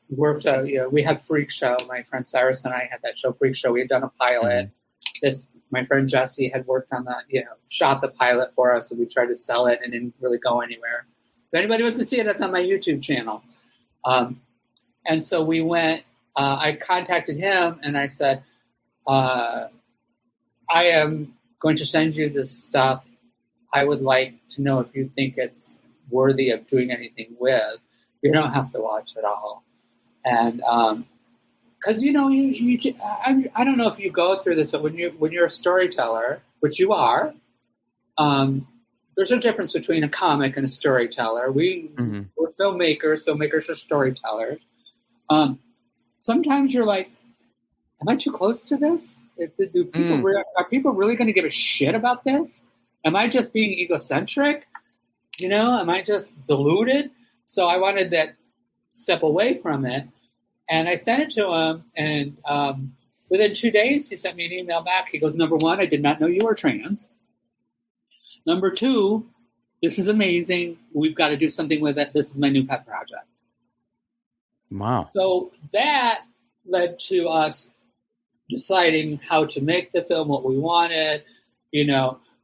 worked. We had Freak Show. My friend Cyrus and I had that show, Freak Show. We had done a pilot. My friend Jesse had worked on that. Shot the pilot for us, and we tried to sell it, and didn't really go anywhere. If anybody wants to see it, it's on my YouTube channel. And so we went. I contacted him, and I said, I am going to send you this stuff. I would like to know if you think it's worthy of doing anything with. You don't have to watch it all. And because you I don't know if you go through this, but when you're a storyteller, which you are, there's a difference between a comic and a storyteller. We're filmmakers. Filmmakers are storytellers. Sometimes you're like, am I too close to this? Are people really going to give a shit about this? Am I just being egocentric? Am I just deluded? So I wanted that step away from it. And I sent it to him, and within 2 days, he sent me an email back. He goes, number one, I did not know you were trans. Number two, this is amazing. We've got to do something with it. This is my new pet project. Wow. So that led to us deciding how to make the film, what we wanted,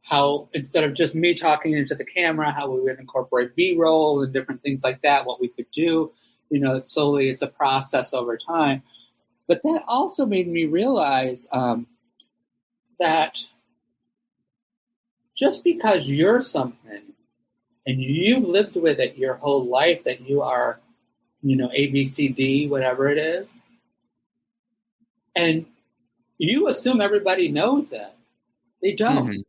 how instead of just me talking into the camera, how we would incorporate B-roll and different things like that, what we could do. Slowly it's a process over time. But that also made me realize that just because you're something and you've lived with it your whole life, that you are, A, B, C, D, whatever it is, and you assume everybody knows it. They don't. Mm-hmm.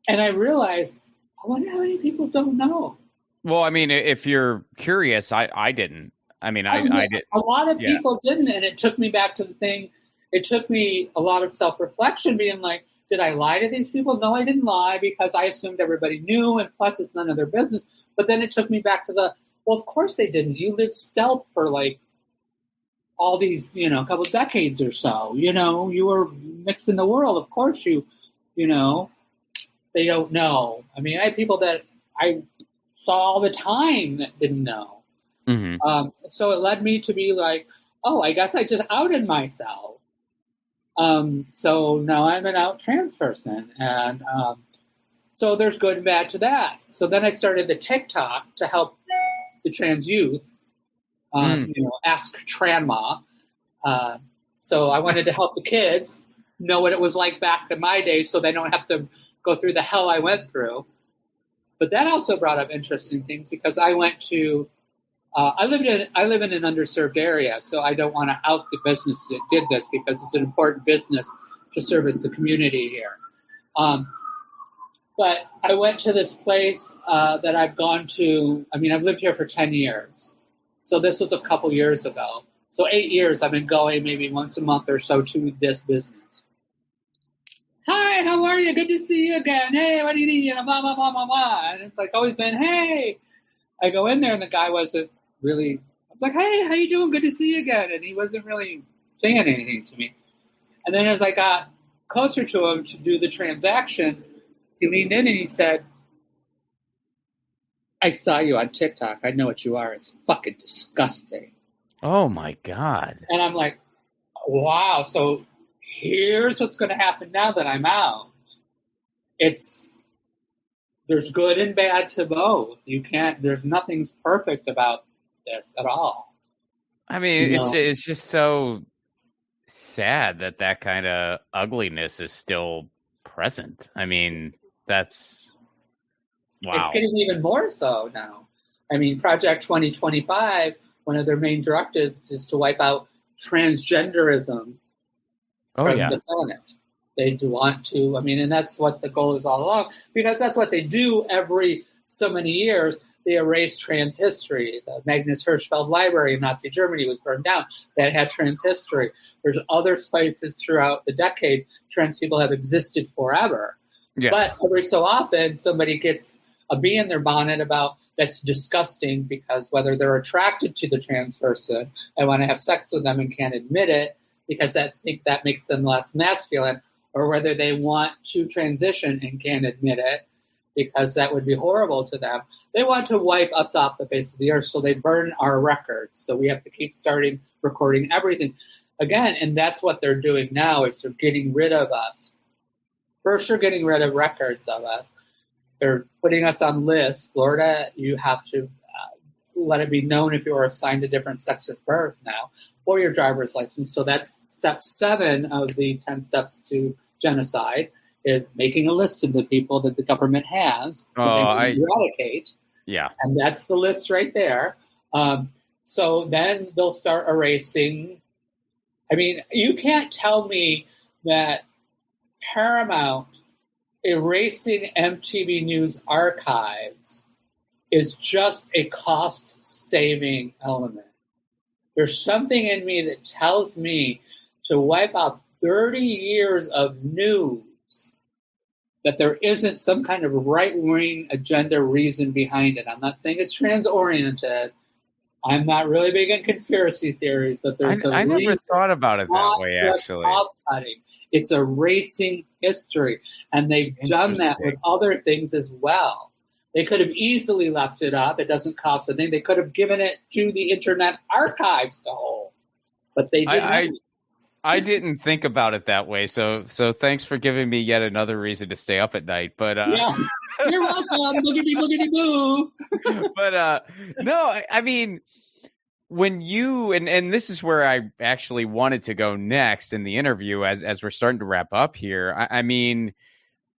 And I realized, I wonder how many people don't know. Well, I mean, if you're curious, I didn't. I mean, I did. A lot of people didn't, and it took me back to the thing. It took me a lot of self-reflection, being like, did I lie to these people? No, I didn't lie, because I assumed everybody knew, and plus it's none of their business. But then it took me back to well, of course they didn't. You lived stealth for like all these, a couple of decades or so. You were mixed in the world. Of course they don't know. I mean, I had people that I saw all the time that didn't know. Mm-hmm. So it led me to be like, oh, I guess I just outed myself. So now I'm an out trans person. And so there's good and bad to that. So then I started the TikTok to help the trans youth, ask Tranma. So I wanted to help the kids know what it was like back in my day, so they don't have to go through the hell I went through. But that also brought up interesting things, because I went to, I live in an underserved area, so I don't want to out the business that did this, because it's an important business to service the community here. But I went to this place that I've gone to. I mean, I've lived here for 10 years. So this was a couple years ago. So 8 years I've been going maybe once a month or so to this business. Hi, how are you? Good to see you again. Hey, what do you need? Blah, blah, blah, blah, blah. And it's like always been, hey. I go in there and the guy wasn't really, I was like, hey, how you doing? Good to see you again. And he wasn't really saying anything to me. And then as I got closer to him to do the transaction, he leaned in and he said, I saw you on TikTok. I know what you are. It's fucking disgusting. Oh, my God. And I'm like, wow. So here's what's going to happen now that I'm out. There's good and bad to both. There's nothing's perfect about this at all. I mean, it's just so sad that kind of ugliness is still present. I mean, that's, wow. It's getting even more so now. I mean, Project 2025, one of their main directives is to wipe out transgenderism from the planet. They do want to, and that's what the goal is all along, because that's what they do every so many years. They erase trans history. The Magnus Hirschfeld Library in Nazi Germany was burned down. That had trans history. There's other spaces throughout the decades. Trans people have existed forever. Yeah. But every so often, somebody gets a bee in their bonnet about that's disgusting, because whether they're attracted to the trans person and want to have sex with them and can't admit it because that makes them less masculine, or whether they want to transition and can't admit it because that would be horrible to them. They want to wipe us off the face of the earth, so they burn our records. So we have to keep recording everything again, and that's what they're doing now, is they're getting rid of us. First, they're getting rid of records of us. They're putting us on lists. Florida, you have to let it be known if you are assigned a different sex at birth now for your driver's license. So that's step 7 of the 10 steps to genocide, is making a list of the people that the government has that they eradicate. Yeah. And that's the list right there. So then they'll start erasing. I mean, you can't tell me that Paramount erasing MTV News archives is just a cost-saving element. There's something in me that tells me to wipe out 30 years of news, that there isn't some kind of right-wing agenda reason behind it. I'm not saying it's trans-oriented. I'm not really big on conspiracy theories, but there's I never thought about it that way, actually. Cost-cutting. It's erasing history, and they've done that with other things as well. They could have easily left it up. It doesn't cost a thing. They could have given it to the Internet Archives to hold, but they didn't. I didn't think about it that way. So thanks for giving me yet another reason to stay up at night. But yeah, you're welcome. Boogity boogity boo. But no, I mean, when you and this is where I actually wanted to go next in the interview as we're starting to wrap up here. I mean,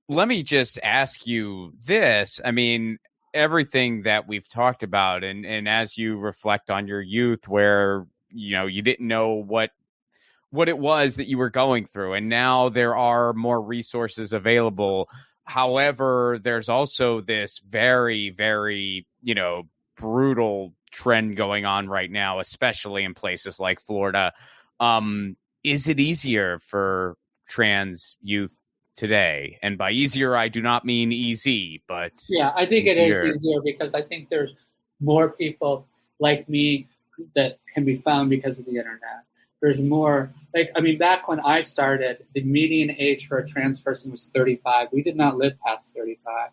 let me just ask you this. I mean, everything that we've talked about, and as you reflect on your youth, where you didn't know what it was that you were going through, and now there are more resources available. However, there's also this very, very, brutal trend going on right now, especially in places like Florida. Is it easier for trans youth today? And by easier, I do not mean easy, but yeah, I think easier. It is easier because I think there's more people like me that can be found because of the internet. There's more, back when I started, the median age for a trans person was 35. We did not live past 35.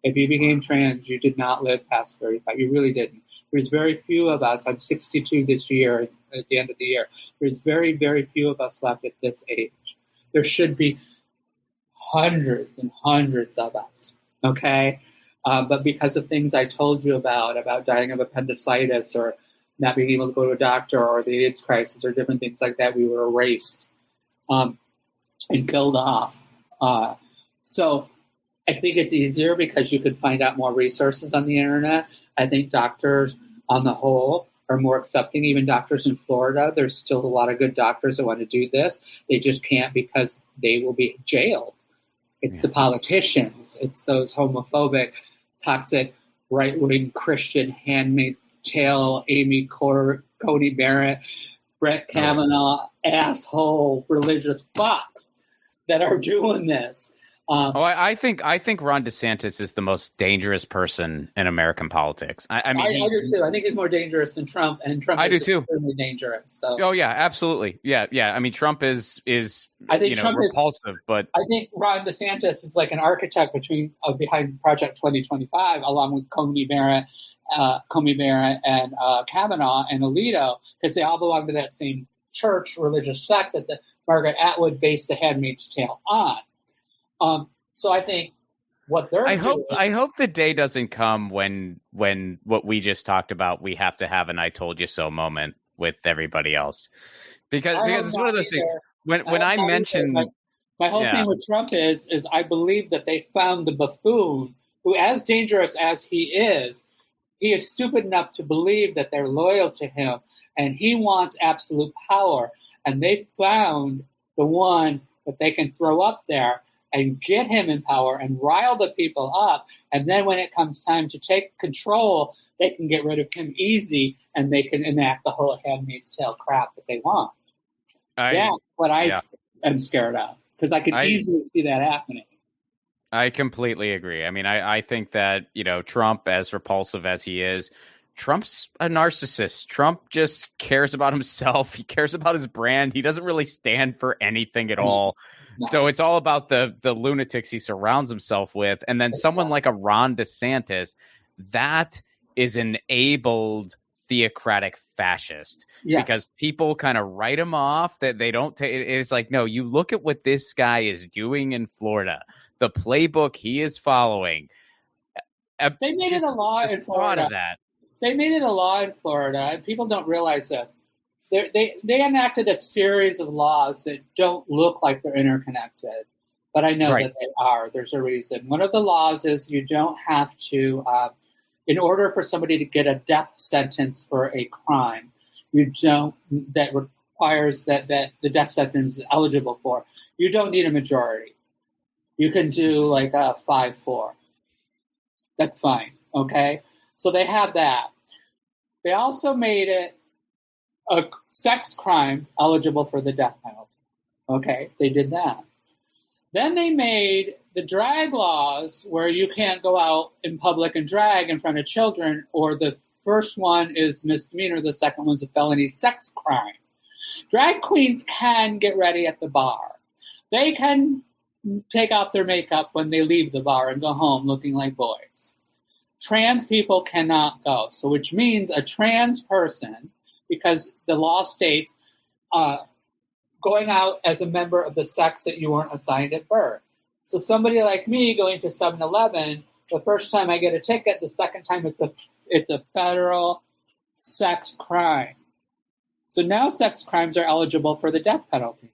If you became trans, you did not live past 35. You really didn't. There's very few of us. I'm 62 this year, at the end of the year. There's very, very few of us left at this age. There should be hundreds and hundreds of us, okay? But because of things I told you about dying of appendicitis or not being able to go to a doctor or the AIDS crisis or different things like that, we were erased and killed off. So I think it's easier because you could find out more resources on the internet. I think doctors on the whole are more accepting. Even doctors in Florida, there's still a lot of good doctors that want to do this. They just can't because they will be jailed. It's the politicians. It's those homophobic, toxic, right-wing Christian Handmaid's Tale, Amy Coney Barrett, Brett Kavanaugh, asshole religious fucks that are doing this. I think Ron DeSantis is the most dangerous person in American politics. I mean, I do too. I think he's more dangerous than Trump, and Trump is extremely dangerous. So. Oh yeah, absolutely. Yeah. I mean, Trump is I think Trump repulsive, but I think Ron DeSantis is like an architect behind Project 2025, along with Coney Barrett and Kavanaugh and Alito, because they all belong to that same church religious sect that the Margaret Atwood based The Handmaid's Tale on. So I think what they're I hope the day doesn't come when what we just talked about, we have to have an "I told you so" moment with everybody else, because it's one of those things. When I mentioned my whole thing with Trump is I believe that they found the buffoon who, as dangerous as he is stupid enough to believe that they're loyal to him and he wants absolute power, and they found the one that they can throw up there and get him in power and rile the people up. And then when it comes time to take control, they can get rid of him easy and they can enact the whole Handmaid's Tale crap that they want. That's what I am scared of, because I can easily see that happening. I completely agree. I mean, I think that, Trump, as repulsive as he is, Trump's a narcissist. Trump just cares about himself. He cares about his brand. He doesn't really stand for anything at all. No. So it's all about the lunatics he surrounds himself with. And then someone like a Ron DeSantis, that is an abled theocratic fascist, because people kind of write him off, that they don't take. It's like, no, you look at what this guy is doing in Florida, the playbook he is following. They made it a law in Florida. They made it a law in Florida, and people don't realize this. They enacted a series of laws that don't look like they're interconnected, but I know that they are. There's a reason. One of the laws is you don't have to in order for somebody to get a death sentence for a crime, that requires that the death sentence is eligible for, you don't need a majority. You can do like a 5-4. That's fine, okay? So they have that. They also made it sex crimes eligible for the death penalty. Okay, they did that. Then they made the drag laws where you can't go out in public and drag in front of children, or the first one is misdemeanor, the second one's a felony sex crime. Drag queens can get ready at the bar. They can take off their makeup when they leave the bar and go home looking like boys. Trans people cannot go, so which means a trans person, because the law states going out as a member of the sex that you weren't assigned at birth. So somebody like me going to 7-Eleven, the first time I get a ticket, the second time it's a federal sex crime. So now sex crimes are eligible for the death penalty.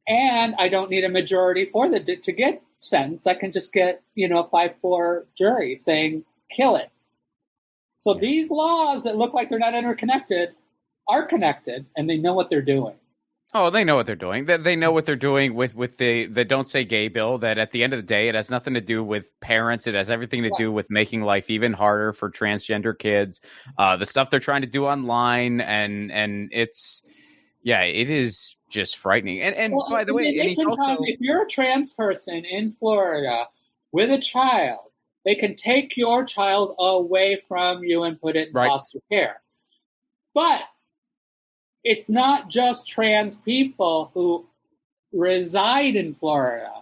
And I don't need a majority to get sentenced. I can just get, a 5-4 jury saying, kill it. So these laws that look like they're not interconnected are connected, and they know what they're doing. Oh, they know what they're doing. They know what they're doing with the Don't Say Gay bill, that at the end of the day, it has nothing to do with parents. It has everything to do with making life even harder for transgender kids. The stuff they're trying to do online, and it's, it is just frightening. And by the way, if you're a trans person in Florida with a child, they can take your child away from you and put it in foster care. But it's not just trans people who reside in Florida.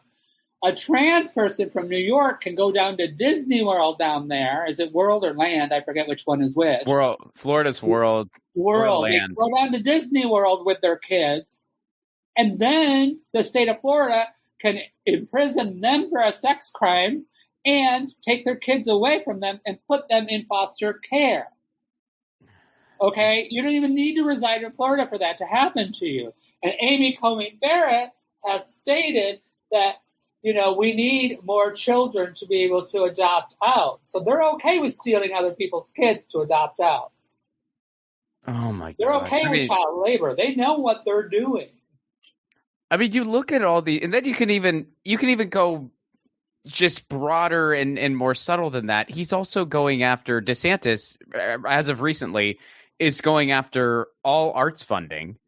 A trans person from New York can go down to Disney World down there. Is it World or Land? I forget which one is which. World. Florida's World. World. They go down to Disney World with their kids. And then the state of Florida can imprison them for a sex crime and take their kids away from them and put them in foster care. Okay? You don't even need to reside in Florida for that to happen to you. And Amy Coney Barrett has stated that, we need more children to be able to adopt out. So they're okay with stealing other people's kids to adopt out. Oh, my God. They're okay with child labor. They know what they're doing. I mean, you look at all and then you can even go just broader and more subtle than that. He's also going after DeSantis, as of recently, is going after all arts funding.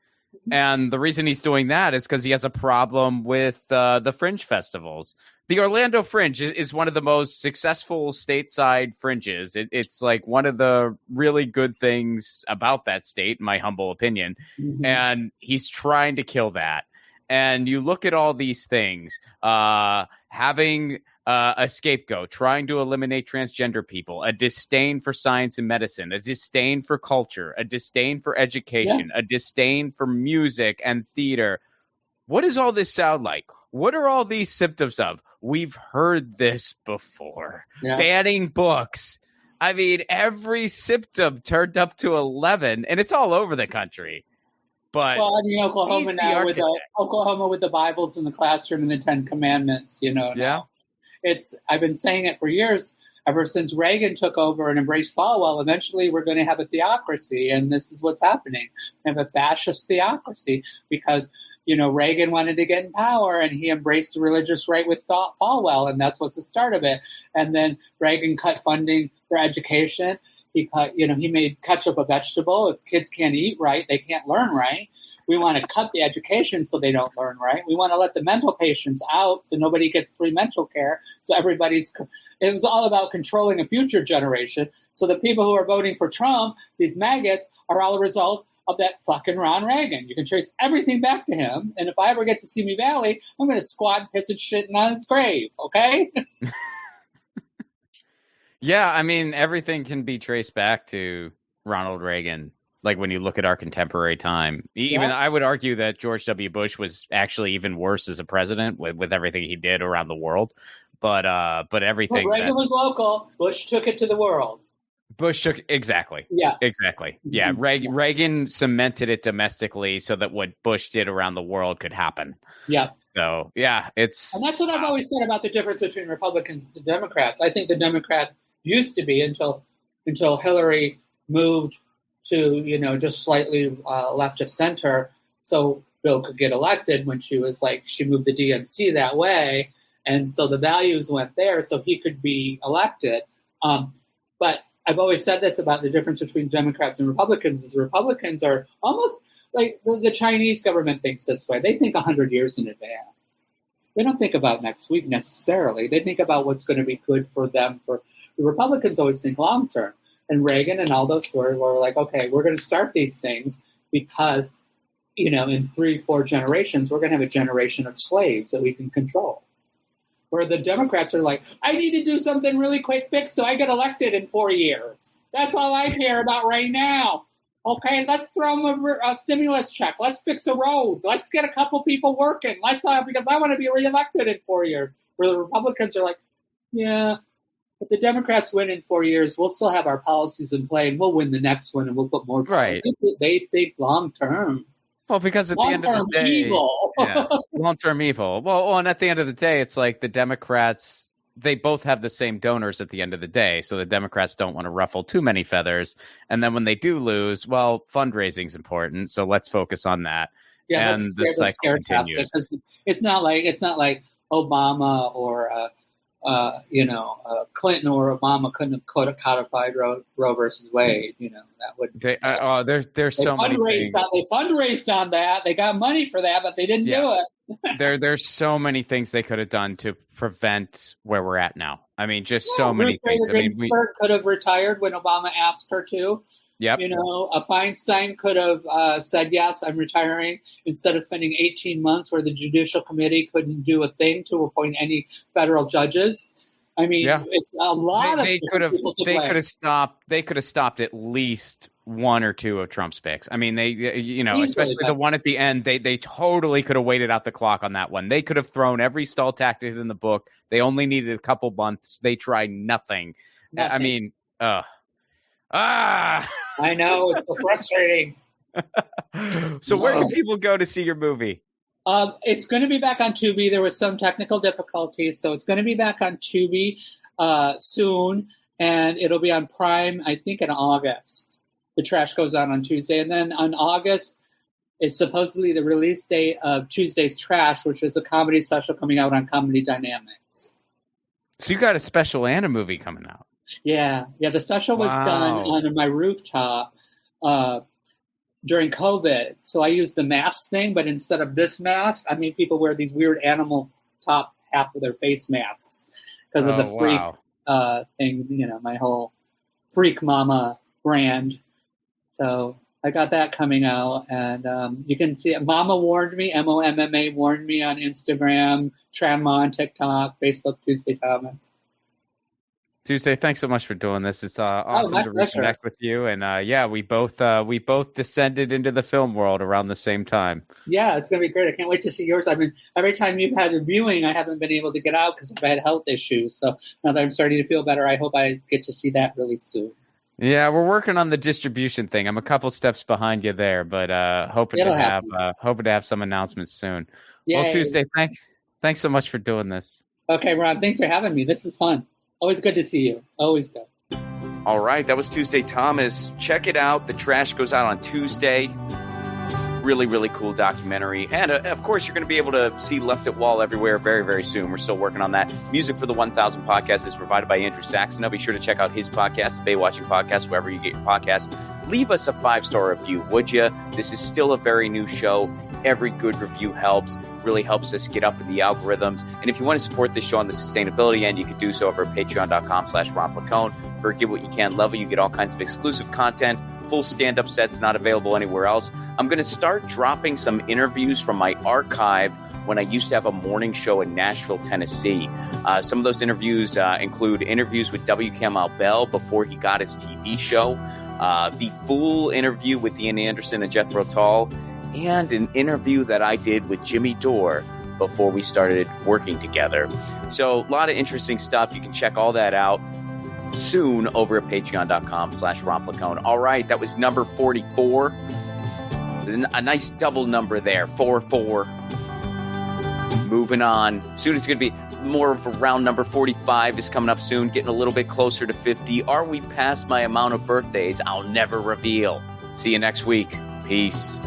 And the reason he's doing that is because he has a problem with the fringe festivals. The Orlando Fringe is one of the most successful stateside fringes. It's like one of the really good things about that state, in my humble opinion. Mm-hmm. And he's trying to kill that. And you look at all these things, having a scapegoat, trying to eliminate transgender people, a disdain for science and medicine, a disdain for culture, a disdain for education, a disdain for music and theater. What does all this sound like? What are all these symptoms of? We've heard this before. Yeah. Banning books. I mean, every symptom turned up to 11, and it's all over the country. But Oklahoma now Oklahoma with the Bibles in the classroom and the 10 Commandments, now. I've been saying it for years, ever since Reagan took over and embraced Falwell. Eventually we're going to have a theocracy, and this is what's happening. We have a fascist theocracy because, Reagan wanted to get in power, and he embraced the religious right with Falwell, and that's what's the start of it. And then Reagan cut funding for education. He made ketchup a vegetable. If kids can't eat right, they can't learn right. We want to cut the education so they don't learn right. We want to let the mental patients out so nobody gets free mental care. So it was all about controlling a future generation. So the people who are voting for Trump, these maggots, are all a result of that fucking Ron Reagan. You can trace everything back to him. And if I ever get to Simi Valley, I'm going to squat, piss, and shit on his grave. Okay? Yeah, I mean, everything can be traced back to Ronald Reagan. Like when you look at our contemporary time, even I would argue that George W. Bush was actually even worse as a president with everything he did around the world. But everything. Reagan was local. Bush took it to the world. Exactly. Yeah. Exactly. Yeah. Reagan cemented it domestically so that what Bush did around the world could happen. Yeah. So, yeah, and that's what I've always said about the difference between Republicans and Democrats. I think the Democrats used to be until Hillary moved to, just slightly left of center, so Bill could get elected when she moved the DNC that way, and so the values went there, so he could be elected. But I've always said this about the difference between Democrats and Republicans, is Republicans are almost like the Chinese government thinks this way. They think 100 years in advance. They don't think about next week necessarily. They think about what's going to be good for them. The Republicans always think long term. And Reagan and all those were like, okay, we're going to start these things because, in 3-4 generations, we're going to have a generation of slaves that we can control. Where the Democrats are like, I need to do something really quick fix so I get elected in 4 years. That's all I care about right now. Okay, let's throw them a stimulus check. Let's fix a road. Let's get a couple people working. Because I want to be reelected in 4 years. Where the Republicans are like, yeah, if the Democrats win in 4 years, we'll still have our policies in play, and we'll win the next one, and we'll put more. Right. They think long term. Well, because at the end of the day, evil. Long-term evil. Well, and at the end of the day, it's like the Democrats, they both have the same donors at the end of the day. So the Democrats don't want to ruffle too many feathers. And then when they do lose, well, fundraising's important. So let's focus on that. Yeah, and the cycle continues. It's not like Obama or Clinton or Obama couldn't have codified Roe versus Wade. That would. There's so many things. They fundraised on that. They got money for that, but they didn't do it. There's so many things they could have done to prevent where we're at now. I mean, just so many things. We could have retired when Obama asked her to. Yep. A Feinstein could have said, yes, I'm retiring, instead of spending 18 months where the Judicial Committee couldn't do a thing to appoint any federal judges. I mean, it's a lot they could have stopped at least one or two of Trump's picks. I mean, especially the one at the end, they totally could have waited out the clock on that one. They could have thrown every stall tactic in the book. They only needed a couple months. They tried nothing. I mean, I know, it's so frustrating. So where can people go to see your movie? It's going to be back on Tubi. There was some technical difficulties, so it's going to be back on Tubi soon, and it'll be on Prime, I think, in August. The Trash goes on Tuesday, and then on August is supposedly the release date of Tuesday's Trash, which is a comedy special coming out on Comedy Dynamics. So you got a special and a movie coming out. Yeah. The special was done on my rooftop during COVID. So I used the mask thing, but instead of this mask, people wear these weird animal top half of their face masks because of the freak thing, my whole Freak Mama brand. So I got that coming out, and you can see it. Mama warned me, MOMMA warned me on Instagram, Tramma on TikTok, Facebook, Tuesday Thomas. Tuesday, thanks so much for doing this. It's awesome to reconnect with you. And we both descended into the film world around the same time. Yeah, it's going to be great. I can't wait to see yours. I mean, every time you've had a viewing, I haven't been able to get out because I've had health issues. So now that I'm starting to feel better, I hope I get to see that really soon. Yeah, we're working on the distribution thing. I'm a couple steps behind you there, but hoping to have some announcements soon. Yay. Well, Tuesday, thanks so much for doing this. Okay, Ron, thanks for having me. This is fun. Always good to see you. Always good. All right, that was Tuesday Thomas. Check it out. The Trash goes out on Tuesday. Really, really cool documentary. And, of course, you're going to be able to see Left at Wall everywhere very, very soon. We're still working on that. Music for the 1000 podcast is provided by Andrew Saxon. Now be sure to check out his podcast, the Baywatching Podcast, wherever you get your podcasts. Leave us a 5-star review, would you? This is still a very new show. Every good review helps. Really helps us get up in the algorithms. And if you want to support this show on the sustainability end, you can do so over at patreon.com/Ron Placone. For Give What You Can level, you get all kinds of exclusive content, full stand-up sets not available anywhere else. I'm going to start dropping some interviews from my archive when I used to have a morning show in Nashville, Tennessee. Some of those interviews include interviews with W. Kamau Bell before he got his TV show, the full interview with Ian Anderson and Jethro Tull, and an interview that I did with Jimmy Dore before we started working together. So a lot of interesting stuff. You can check all that out soon over at patreon.com/Ron Placone. All right, that was number 44. A nice double number there, 44. Moving on. Soon it's going to be more of around number 45 is coming up soon, getting a little bit closer to 50. Are we past my amount of birthdays? I'll never reveal. See you next week. Peace.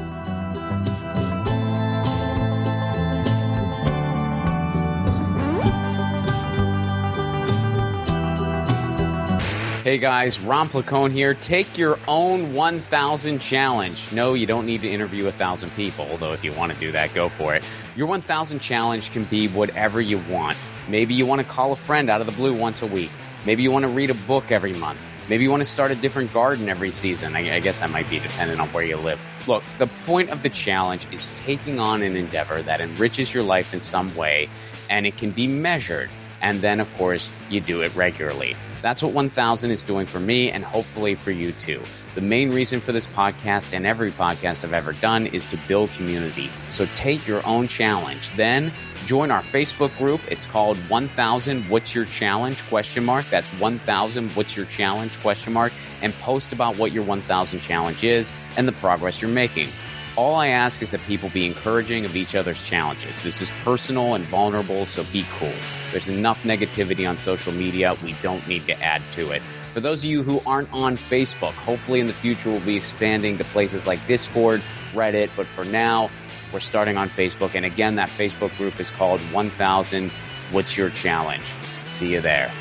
Hey guys, Ron Placone here. Take your own 1,000 challenge. No, you don't need to interview 1,000 people, although if you want to do that, go for it. Your 1,000 challenge can be whatever you want. Maybe you want to call a friend out of the blue once a week. Maybe you want to read a book every month. Maybe you want to start a different garden every season. I guess that might be dependent on where you live. Look, the point of the challenge is taking on an endeavor that enriches your life in some way, and it can be measured. And then, of course, you do it regularly. That's what 1,000 is doing for me and hopefully for you too. The main reason for this podcast and every podcast I've ever done is to build community. So take your own challenge. Then join our Facebook group. It's called 1,000 What's Your Challenge? ? That's 1,000 What's Your Challenge ? And post about what your 1,000 challenge is and the progress you're making. All I ask is that people be encouraging of each other's challenges. This is personal and vulnerable, so be cool. There's enough negativity on social media. We don't need to add to it. For those of you who aren't on Facebook, hopefully in the future we'll be expanding to places like Discord, Reddit, but for now, we're starting on Facebook. And again, that Facebook group is called 1,000 What's Your Challenge? See you there.